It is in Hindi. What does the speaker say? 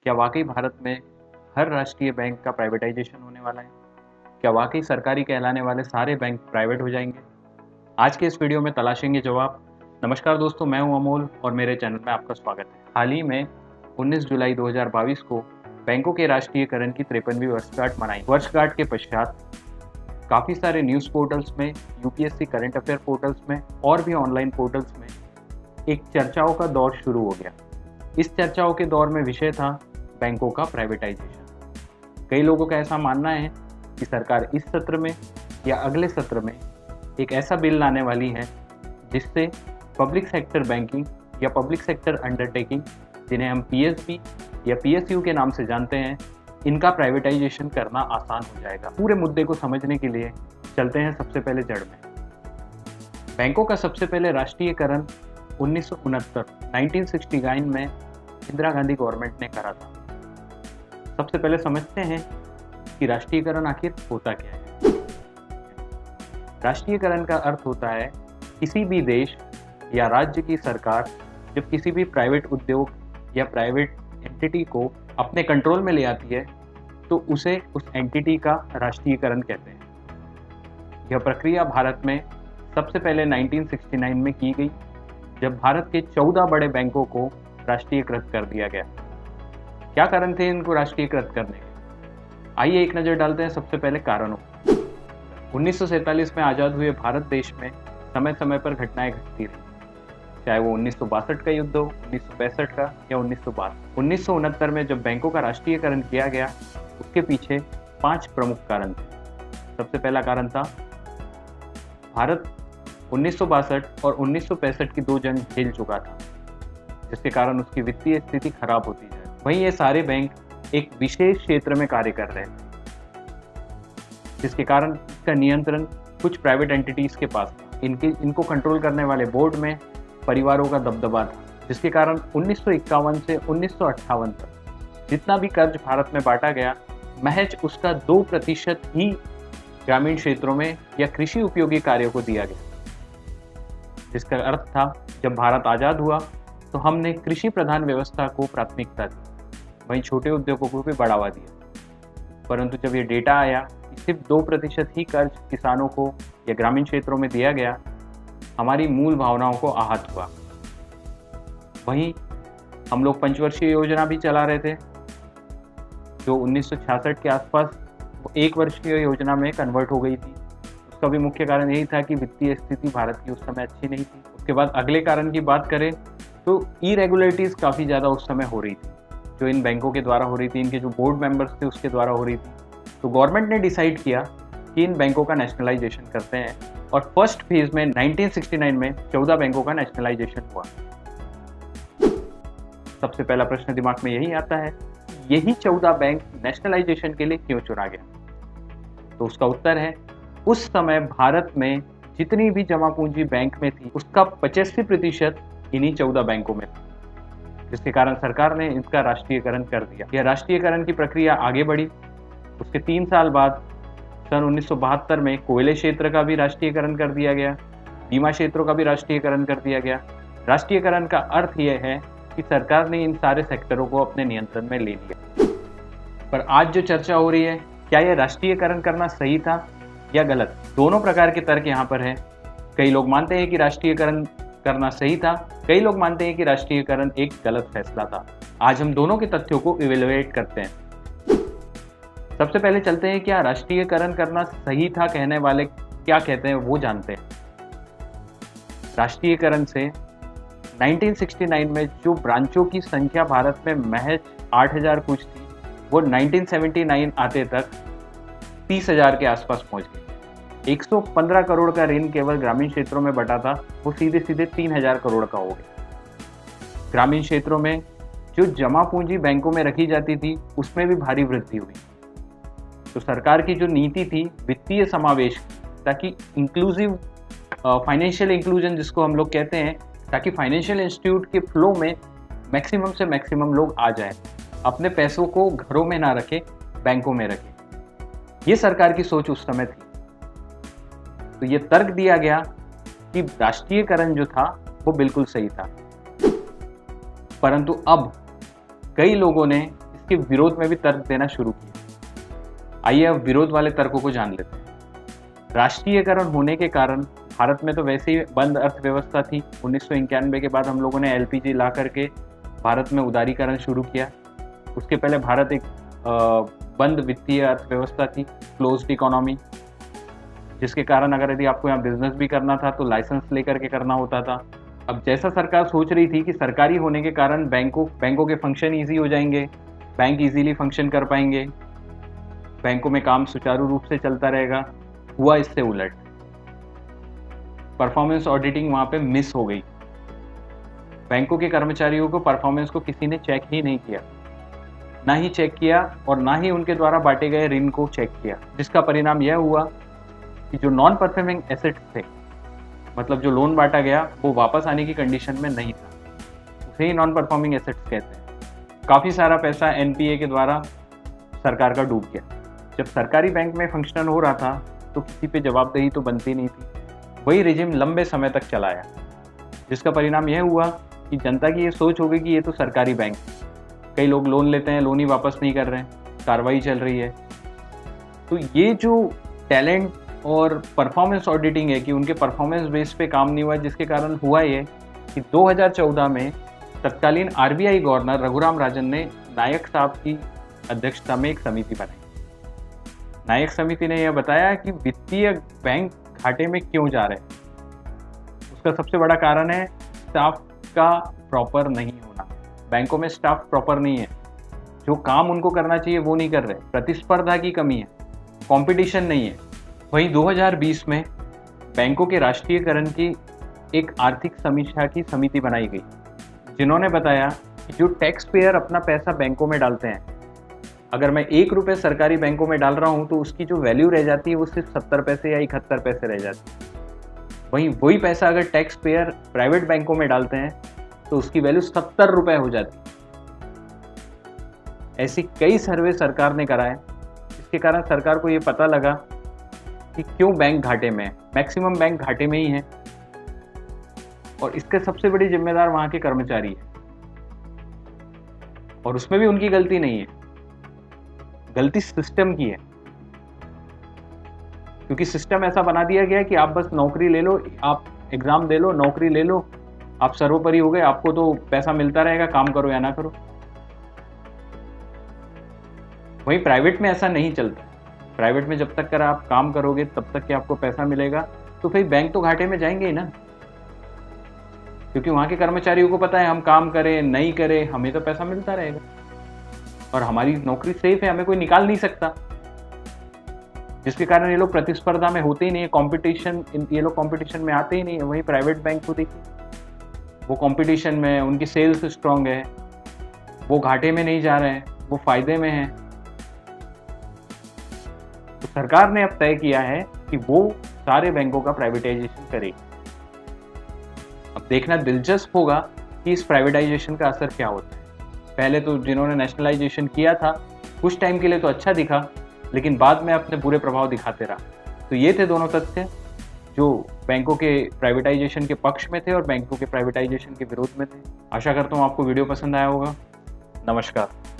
क्या वाकई भारत में हर राष्ट्रीय बैंक का प्राइवेटाइजेशन होने वाला है? क्या वाकई सरकारी कहलाने वाले सारे बैंक प्राइवेट हो जाएंगे? आज के इस वीडियो में तलाशेंगे जवाब। नमस्कार दोस्तों, मैं हूं अमोल और मेरे चैनल में आपका स्वागत है। हाल ही में 19 जुलाई 2022 को बैंकों के राष्ट्रीयकरण की 53वीं वर्षगांठ मनाई। वर्षगांठ के पश्चात काफ़ी सारे न्यूज़ पोर्टल्स में, यूपीएससी करंट अफेयर पोर्टल्स में और भी ऑनलाइन पोर्टल्स में एक चर्चाओं का दौर शुरू हो गया। इस चर्चाओं के दौर में विषय था बैंकों का प्राइवेटाइजेशन। कई लोगों का ऐसा मानना है कि सरकार इस सत्र में या अगले सत्र में एक ऐसा बिल लाने वाली है जिससे पब्लिक सेक्टर बैंकिंग या पब्लिक सेक्टर अंडरटेकिंग, जिन्हें हम पीएसबी या पीएसयू के नाम से जानते हैं, इनका प्राइवेटाइजेशन करना आसान हो जाएगा। पूरे मुद्दे को समझने के लिए चलते हैं सबसे पहले जड़ में। बैंकों का सबसे पहले राष्ट्रीयकरण 1969 में इंदिरा गांधी गवर्नमेंट ने करा था। सबसे पहले समझते हैं कि राष्ट्रीयकरण आखिर होता क्या है। राष्ट्रीयकरण का अर्थ होता है किसी भी देश या राज्य की सरकार जब किसी भी प्राइवेट उद्योग या प्राइवेट एंटिटी को अपने कंट्रोल में ले आती है तो उसे उस एंटिटी का राष्ट्रीयकरण कहते हैं। यह प्रक्रिया भारत में सबसे पहले 1969 में की गई, जब भारत के 14 बड़े बैंकों को राष्ट्रीयकृत कर दिया गया। क्या कारण थे इनको राष्ट्रीयकृत करने के? आइए एक नज़र डालते हैं सबसे पहले कारणों। 1947 में आज़ाद हुए भारत देश में समय समय पर घटनाएं घटती रही, चाहे वो 1962 का युद्ध हो, 1965 का या 1962। 1969 में जब बैंकों का राष्ट्रीयकरण किया गया, उसके पीछे 5 प्रमुख कारण थे। सबसे पहला कारण था भारत 1962 और 1965 की 2 जंग झेल चुका था, जिसके कारण उसकी वित्तीय स्थिति खराब होती जाए। वहीं ये सारे बैंक एक विशेष क्षेत्र में कार्य कर रहे थे, जिसके कारण इसका नियंत्रण कुछ प्राइवेट एंटिटीज के पास था। इनको कंट्रोल करने वाले बोर्ड में परिवारों का दबदबा था, जिसके कारण 1951 से 1958 तक जितना भी कर्ज भारत में बांटा गया, महज उसका 2% ही ग्रामीण क्षेत्रों में या कृषि उपयोगी कार्यों को दिया गया। जिसका अर्थ था जब भारत आज़ाद हुआ तो हमने कृषि प्रधान व्यवस्था को प्राथमिकता दी, वहीं छोटे उद्योगों को भी बढ़ावा दिया। परंतु जब ये डेटा आया कि सिर्फ 2% ही कर्ज किसानों को या ग्रामीण क्षेत्रों में दिया गया, हमारी मूल भावनाओं को आहत हुआ। वहीं हम लोग पंचवर्षीय योजना भी चला रहे थे, जो 1966 के आसपास 1 वर्षीय योजना में कन्वर्ट हो गई थी। उसका भी मुख्य कारण यही था कि वित्तीय स्थिति भारत की उस समय अच्छी नहीं थी। उसके बाद अगले कारण की बात करें तो इरेगुलरिटीज़ काफ़ी ज़्यादा उस समय हो रही थी, जो इन बैंकों के द्वारा हो रही थी, इनके जो बोर्ड मेंबर्स थे उसके द्वारा हो रही थी। तो गवर्नमेंट ने डिसाइड किया कि इन बैंकों का नेशनलाइजेशन करते हैं, और फर्स्ट फेज में 1969 में 14 बैंकों का नेशनलाइजेशन हुआ। सबसे पहला प्रश्न दिमाग में यही आता है, यही 14 बैंक नेशनलाइजेशन के लिए क्यों चुना गया? तो उसका उत्तर है, उस समय भारत में जितनी भी जमा पूंजी बैंक में थी, उसका 85% इन्हीं 14 बैंकों में था, जिसके कारण सरकार ने इसका राष्ट्रीयकरण कर दिया। यह राष्ट्रीयकरण की प्रक्रिया आगे बढ़ी। उसके 3 साल बाद सन 1972 में कोयले क्षेत्र का भी राष्ट्रीयकरण कर दिया गया, बीमा क्षेत्रों का भी राष्ट्रीयकरण कर दिया गया। राष्ट्रीयकरण का अर्थ यह है कि सरकार ने इन सारे सेक्टरों को अपने नियंत्रण में ले लिया। पर आज जो चर्चा हो रही है, क्या यह राष्ट्रीयकरण करना सही था या गलत? दोनों प्रकार के तर्क यहाँ पर हैं। कई लोग मानते हैं कि राष्ट्रीयकरण करना सही था, कई लोग मानते हैं कि राष्ट्रीयकरण एक गलत फैसला था। आज हम दोनों के तथ्यों को इवेलुएट करते हैं। सबसे पहले चलते हैं क्या राष्ट्रीयकरण करना सही था कहने वाले क्या कहते हैं वो जानते हैं। राष्ट्रीयकरण से 1969 में जो ब्रांचों की संख्या भारत में महज 8000 कुछ थी, वो 1979 आते तक 30,000 के आसपास पहुंच गई। 115 करोड़ का ऋण केवल ग्रामीण क्षेत्रों में बटा था, वो सीधे सीधे 3000 करोड़ का हो गया। ग्रामीण क्षेत्रों में जो जमा पूंजी बैंकों में रखी जाती थी, उसमें भी भारी वृद्धि हुई। तो सरकार की जो नीति थी वित्तीय समावेश, ताकि इंक्लूसिव फाइनेंशियल इंक्लूजन जिसको हम लोग कहते हैं, ताकि फाइनेंशियल इंस्टीट्यूट के फ्लो में मैक्सिमम से मैक्सिमम लोग आ जाएं, अपने पैसों को घरों में ना रखें, बैंकों में रखें। ये सरकार की सोच उस समय थी। तो ये तर्क दिया गया कि राष्ट्रीयकरण जो था वो बिल्कुल सही था। परंतु अब कई लोगों ने इस इसके विरोध में भी तर्क देना शुरू किया। आइए अब विरोध वाले तर्कों को जान लेते हैं। राष्ट्रीयकरण होने के कारण भारत में तो वैसे ही बंद अर्थव्यवस्था थी। 1991 के बाद हम लोगों ने एलपीजी ला करके भारत में उदारीकरण शुरू किया। उसके पहले भारत एक बंद वित्तीय अर्थव्यवस्था थी, क्लोज्ड इकोनॉमी, जिसके कारण अगर यदि आपको यहाँ बिजनेस भी करना था तो लाइसेंस लेकर के करना होता था। अब जैसा सरकार सोच रही थी कि सरकारी होने के कारण बैंकों के फंक्शन ईजी हो जाएंगे, बैंक इजीली फंक्शन कर पाएंगे, बैंकों में काम सुचारू रूप से चलता रहेगा, हुआ इससे उलट। परफॉर्मेंस ऑडिटिंग वहाँ पे मिस हो गई। बैंकों के कर्मचारियों को परफॉर्मेंस को किसी ने चेक ही नहीं किया, ना ही चेक किया और ना ही उनके द्वारा बांटे गए ऋण को चेक किया, जिसका परिणाम यह हुआ कि जो नॉन परफॉर्मिंग एसेट्स थे, मतलब जो लोन बांटा गया, वो वापस आने की कंडीशन में नहीं था, उसे ही नॉन परफॉर्मिंग एसेट्स कहते हैं। काफ़ी सारा पैसा एनपीए के द्वारा सरकार का डूब गया। जब सरकारी बैंक में फंक्शनल हो रहा था तो किसी पे जवाबदेही तो बनती नहीं थी। वही रिजिम लंबे समय तक चलाया, जिसका परिणाम यह हुआ कि जनता की ये सोच हो गई कि ये तो सरकारी बैंक, कई लोग लोन लेते हैं, लोन ही वापस नहीं कर रहे हैं, कार्रवाई चल रही है। तो ये जो टैलेंट और परफॉर्मेंस ऑडिटिंग है कि उनके परफॉर्मेंस बेस पे काम नहीं हुआ, जिसके कारण हुआ ये कि 2014 में तत्कालीन आरबीआई गवर्नर रघुराम राजन ने नायक साहब की अध्यक्षता में एक समिति बनाई। नायक समिति ने यह बताया कि वित्तीय बैंक घाटे में क्यों जा रहे हैं। उसका सबसे बड़ा कारण है स्टाफ का प्रॉपर नहीं होना। बैंकों में स्टाफ प्रॉपर नहीं है, जो काम उनको करना चाहिए वो नहीं कर रहे, प्रतिस्पर्धा की कमी है, कंपटीशन नहीं है। वहीं 2020 में बैंकों के राष्ट्रीयकरण की एक आर्थिक समीक्षा की समिति बनाई गई, जिन्होंने बताया कि जो टैक्स पेयर अपना पैसा बैंकों में डालते हैं, अगर मैं 1 रुपये सरकारी बैंकों में डाल रहा हूं तो उसकी जो वैल्यू रह जाती है वो सिर्फ 70 पैसे या 71 पैसे रह जाती है। वहीं वही पैसा अगर टैक्स पेयर प्राइवेट बैंकों में डालते हैं तो उसकी वैल्यू 70 रुपये हो जाती है। ऐसी कई सर्वे सरकार ने कराए, इसके कारण सरकार को ये पता लगा कि क्यों बैंक घाटे में है। मैक्सिमम बैंक घाटे में ही है और इसके सबसे बड़ी जिम्मेदार वहां के कर्मचारी है, और उसमें भी उनकी गलती नहीं है, गलती सिस्टम की है। क्योंकि सिस्टम ऐसा बना दिया गया है कि आप बस नौकरी ले लो, आप एग्जाम दे लो, नौकरी ले लो, आप सर्वोपरि हो गए, आपको तो पैसा मिलता रहेगा, काम करो या ना करो। वहीं प्राइवेट में ऐसा नहीं चलता। प्राइवेट में जब तक कर आप काम करोगे तब तक कि आपको पैसा मिलेगा, तो फिर बैंक तो घाटे में जाएंगे ही ना, क्योंकि वहां के कर्मचारियों को पता है हम काम करें नहीं करें हमें तो पैसा मिलता रहेगा और हमारी नौकरी सेफ है, हमें कोई निकाल नहीं सकता। जिसके कारण ये लोग प्रतिस्पर्धा में होते ही नहीं है, कंपटीशन, ये लोग कंपटीशन में आते ही नहीं है। वहीं प्राइवेट बैंक को देखिए, वो कंपटीशन में, उनकी सेल्स स्ट्रांग है, वो घाटे में नहीं जा रहे हैं, वो फायदे में हैं। तो सरकार ने अब तय किया है कि वो सारे बैंकों का प्राइवेटाइजेशन करेगी। अब देखना दिलचस्प होगा कि इस प्राइवेटाइजेशन का असर क्या होता है। पहले तो जिन्होंने नेशनलाइजेशन किया था कुछ टाइम के लिए तो अच्छा दिखा, लेकिन बाद में अपने बुरे प्रभाव दिखाते रहा। तो ये थे दोनों तथ्य जो बैंकों के प्राइवेटाइजेशन के पक्ष में थे और बैंकों के प्राइवेटाइजेशन के विरोध में थे। आशा करता हूँ आपको वीडियो पसंद आया होगा। नमस्कार।